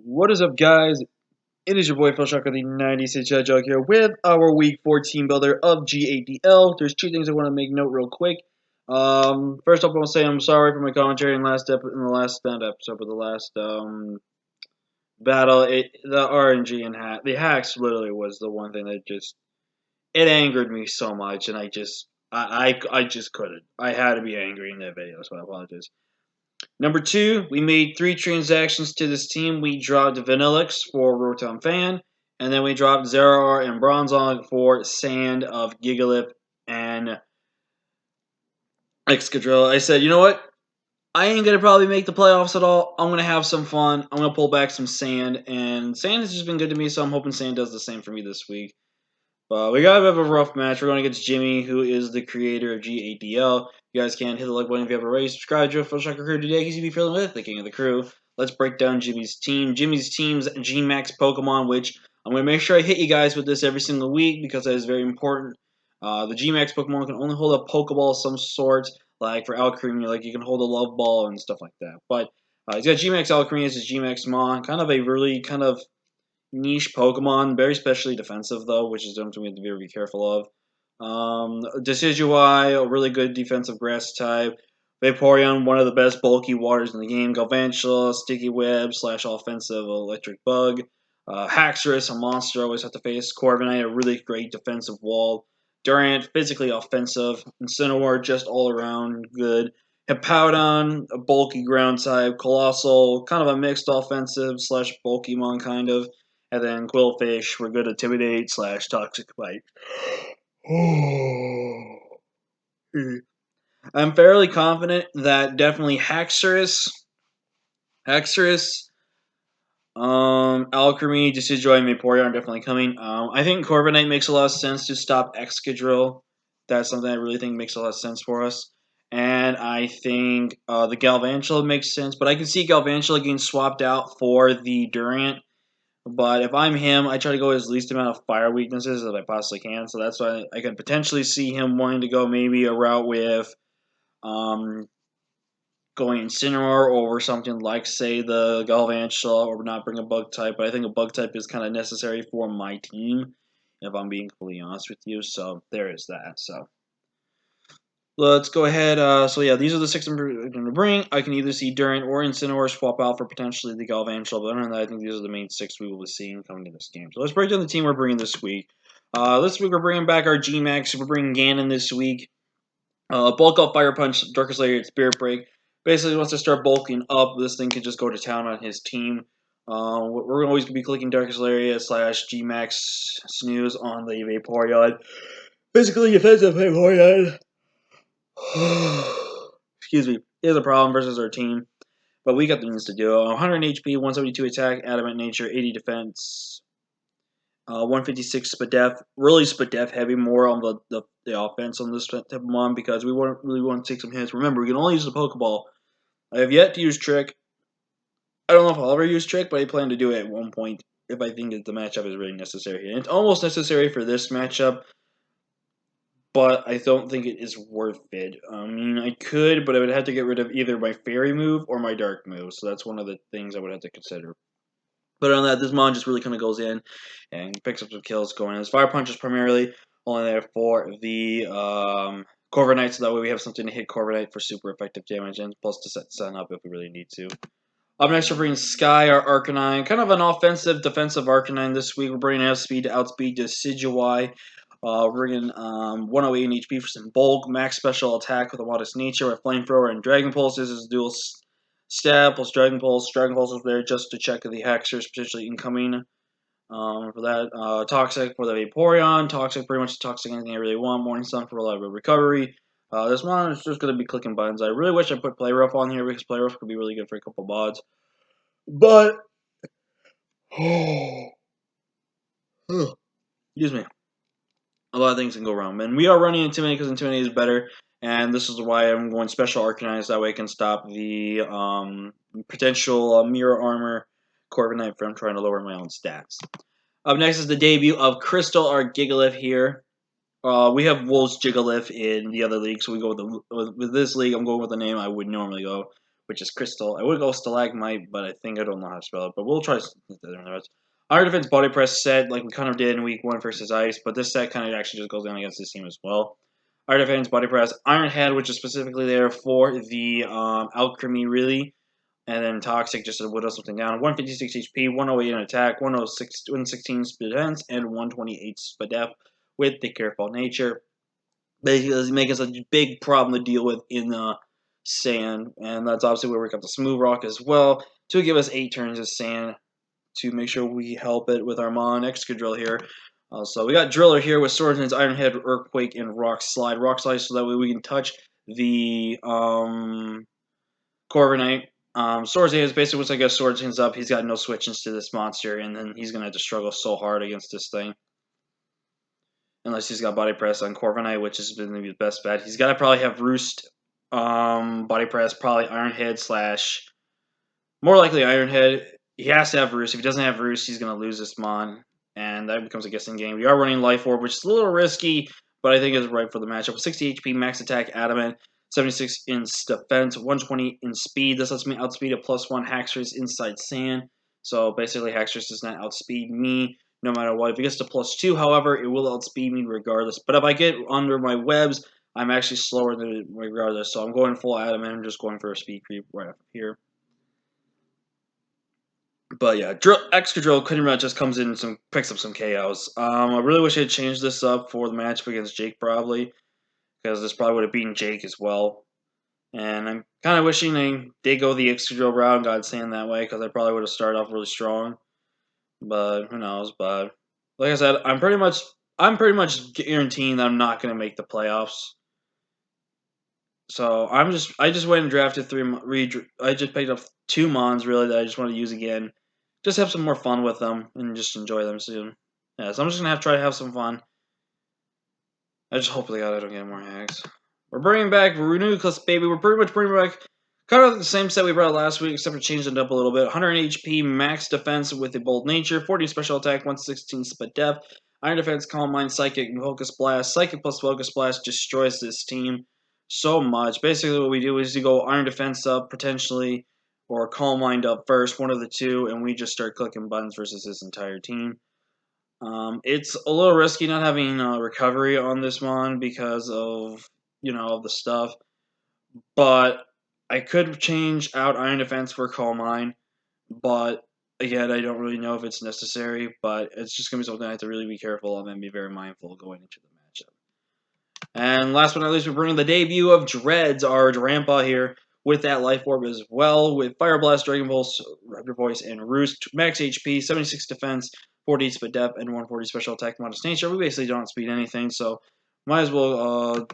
What is up, guys? It is your boy Phil Shocker, the 96 Jog here with our Week 4 team builder of G8DL. There's two things I want to make note real quick. First off, I want to say I'm sorry for my commentary in the last episode, but the last battle. The RNG and the hacks literally was the one thing that it angered me so much, and I just couldn't. I had to be angry in that video, so I apologize. Number two, we made 3 transactions to this team. We dropped Vanillix for Rotom Fan, and then we dropped Zeraor and Bronzong for Sand of Gigalith and Excadrill. I said, you know what? I ain't going to probably make the playoffs at all. I'm going to have some fun. I'm going to pull back some Sand, and Sand has just been good to me, so I'm hoping Sand does the same for me this week. But we got a bit of a rough match. We're going against Jimmy, who is the creator of G8DL. You guys can hit the like button if you haven't already. Subscribe to Full Shocker Crew today because you'll be feeling with the king of the crew. Let's break down Jimmy's team. Jimmy's team's Gmax Pokemon, which I'm going to make sure I hit you guys with this every single week because that is very important. The Gmax Pokemon can only hold a Pokeball of some sort, like for Alcremie, like you can hold a Love Ball and stuff like that. But he's got Gmax Alcremie as his Gmax Mon, kind of a really niche Pokemon, very specially defensive though, which is something we have to be very careful of. Decidueye, a really good defensive grass type. Vaporeon, one of the best bulky waters in the game. Galvantula, Sticky Web / offensive electric bug. Haxorus, a monster always have to face. Corviknight, a really great defensive wall. Durant, physically offensive. Incineroar, just all around good. Hippowdon, a bulky ground type. Colossal, kind of a mixed offensive / bulky-mon kind of. And then Quillfish, we're good at Intimidate / Toxic Bite. I'm fairly confident that definitely Haxorus, Alcremie, Decidueye, and Vaporeon are definitely coming. I think Corviknight makes a lot of sense to stop Excadrill. That's something I really think makes a lot of sense for us. And I think the Galvantula makes sense, but I can see Galvantula getting swapped out for the Durant. But if I'm him, I try to go as least amount of fire weaknesses as I possibly can. So that's why I could potentially see him wanting to go maybe a route with going Incineroar over something like, say, the Galvantula, or not bring a Bug type. But I think a Bug type is kind of necessary for my team, if I'm being completely honest with you. So there is that. So let's go ahead. So yeah, these are the 6 I'm going to bring. I can either see Durant or Incineroar swap out for potentially the Galvantula, but other than that, I think these are the main 6 we will be seeing coming to this game. So let's break down the team we're bringing this week. This week we're bringing back our Gmax. We're bringing Ganon this week. Bulk up, Fire Punch, Darkest Layer, Spirit Break. Basically, once I start bulking up, this thing can just go to town on his team. We're always going to be clicking Darkest Layer / Gmax Snooze on the Vaporeon. Basically, offensive Vaporeon. Excuse me. He has a problem versus our team. But we got things to do. 100 HP, 172 attack, Adamant Nature, 80 defense. 156 Spadef, really Spadef heavy, more on the offense on this type of mon because we really want to take some hits. Remember, we can only use the Pokeball. I have yet to use Trick. I don't know if I'll ever use Trick, but I plan to do it at one point if I think that the matchup is really necessary. And it's almost necessary for this matchup, but I don't think it is worth it. I mean, I could, but I would have to get rid of either my Fairy move or my Dark move, so that's one of the things I would have to consider. But on that, this mon just really kind of goes in and picks up some kills going in. This Fire Punch is primarily only there for the Corviknight, so that way we have something to hit Corviknight for super effective damage, and plus to set Sun up if we really need to. Up next, we're bringing Sky, our Arcanine. Kind of an offensive, defensive Arcanine this week. We're bringing outspeed to outspeed Decidueye. We're bringing 108 in HP for some bulk, max special attack with a modest nature with Flamethrower and Dragon Pulse. This is dual stab plus Dragon Pulse. Dragon Pulse is there just to check the Haxorus potentially incoming. For that, Toxic for the Vaporeon. Toxic, pretty much Toxic anything I really want. Morning Sun for reliable recovery. This one is just going to be clicking buttons. I really wish I put Play Rough on here because Play Rough could be really good for a couple mods. But, excuse me. A lot of things can go wrong. And we are running Intimidate because Intimidate is better. And this is why I'm going Special Arcanine, so that way I can stop the potential Mirror Armor Corviknight from trying to lower my own stats. Up next is the debut of Crystal, our Gigalith here. We have Wolf's Gigalith in the other league, so we go with this league. I'm going with the name I would normally go. which is Crystal. I would go Stalagmite, but I think I don't know how to spell it. But we'll try the rest. Iron Defense Body Press set, like we kind of did in Week 1 versus Ice, but this set kind of actually just goes down against this team as well. Iron Defense Body Press, Iron Head, which is specifically there for the Alchemy, really. And then Toxic just to whittle something down. 156 HP, 108 in attack, 116 defense, and 128 Spadef with the Careful Nature. Basically, making us a big problem to deal with in sand. And that's obviously where we got the Smooth Rock as well to give us 8 turns of sand to make sure we help it with our Mon Excadrill here. So we got Driller here with Swords Hands, Iron Head, Earthquake, and Rock Slide. Rock Slide so that way we can touch the Corviknight. Swords Hands basically once I get Swords Hands up, he's got no switches to this monster, and then he's going to have to struggle so hard against this thing. Unless he's got Body Press on Corviknight, which is going to be the best bet. He's got to probably have Roost, Body Press, probably Iron Head / more likely Iron Head. He has to have Roost. If he doesn't have Roost, he's going to lose this Mon, and that becomes a guessing game. We are running Life Orb, which is a little risky, but I think is right for the matchup. 60 HP, max attack, Adamant, 76 in defense, 120 in speed. This lets me outspeed a +1 Haxorus inside sand. So basically, Haxorus does not outspeed me no matter what. If it gets to +2, however, it will outspeed me regardless. But if I get under my webs, I'm actually slower than it regardless. So I'm going full Adamant. I'm just going for a speed creep right up here. But yeah, Excadrill pretty much just comes in and picks up some KOs. I really wish I had changed this up for the matchup against Jake probably, because this probably would have beaten Jake as well. And I'm kind of wishing they did go the Excadrill route and got Sand that way, because I probably would have started off really strong. But who knows? But like I said, I'm pretty much guaranteeing that I'm not going to make the playoffs. So I just went and drafted I just picked up 2 Mons really that I just want to use again. Just have some more fun with them and just enjoy them soon. Yeah, so I'm just gonna try to have some fun. I just hope to God I don't get more hacks. We're bringing back Runeu, baby. We're pretty much bringing back kind of the same set we brought last week, except for changing it up a little bit. 100 HP, max defense with a bold nature, 40 special attack, 116 speed depth, Iron Defense, Calm Mind, Psychic, Focus Blast. Psychic plus Focus Blast destroys this team so much. Basically, what we do is you go Iron Defense up potentially, or Calm Mind up first, one of the two, and we just start clicking buttons versus this entire team. It's a little risky not having recovery on this Mon because of the stuff, but I could change out Iron Defense for Calm Mind, but again, I don't really know if it's necessary, but it's just going to be something I have to really be careful of and be very mindful going into the matchup. And last but not least, we're bringing the debut of Dreads, our Drampa here, with that Life Orb as well, with Fire Blast, Dragon Pulse, Raptor Voice, and Roost. Max HP, 76 defense, 40 speed depth, and 140 special attack modest nature. We basically don't speed anything, so might as well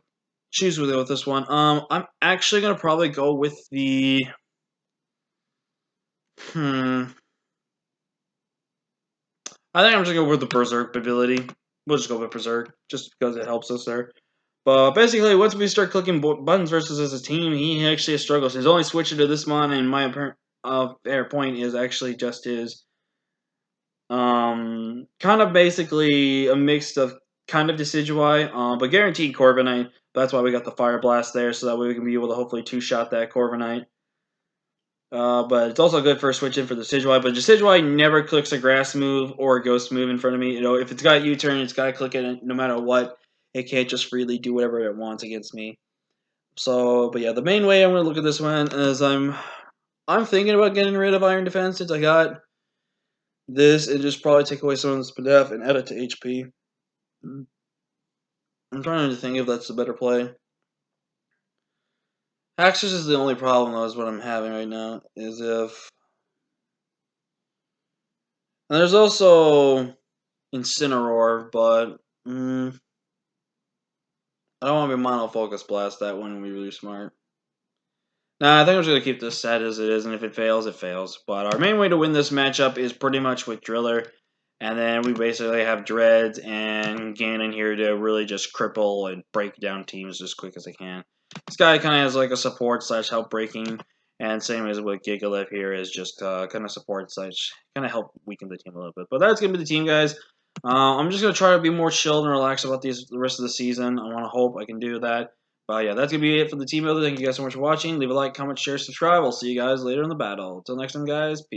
choose with this one. I'm actually going to probably go with the... I think I'm just going to go with the Berserk ability. We'll just go with Berserk, just because it helps us there. But basically, once we start clicking buttons versus as a team, he actually struggles. His only switch into this Mon, in my fair point, is actually just his kind of basically a mix of kind of Decidueye, but guaranteed Corviknight. That's why we got the Fire Blast there, so that way we can be able to hopefully two-shot that Corviknight. But it's also good for a switch in for the Decidueye. But Decidueye never clicks a grass move or a ghost move in front of me. If it's got U-turn, it's got to click it no matter what. It can't just freely do whatever it wants against me. So, but yeah, the main way I'm going to look at this one is I'm thinking about getting rid of Iron Defense since I got this and just probably take away some of the SPDF and add it to HP. I'm trying to think if that's the better play. Haxorus is the only problem, though, is what I'm having right now, is if... And there's also Incineroar, but I don't want to be Mono Focus Blast that one would be really smart. Nah, I think I'm just going to keep this set as it is, and if it fails, it fails. But our main way to win this matchup is pretty much with Driller, and then we basically have Dreads and Ganon here to really just cripple and break down teams as quick as I can. This guy kind of has like a support / help breaking, and same as with Gigalith here is just kind of support / kind of help weaken the team a little bit. But that's going to be the team, guys. I'm just going to try to be more chilled and relaxed about the rest of the season. I want to hope I can do that. But yeah, that's going to be it for the Teambuilder. Thank you guys so much for watching. Leave a like, comment, share, subscribe. I'll see you guys later in the battle. Until next time, guys. Peace.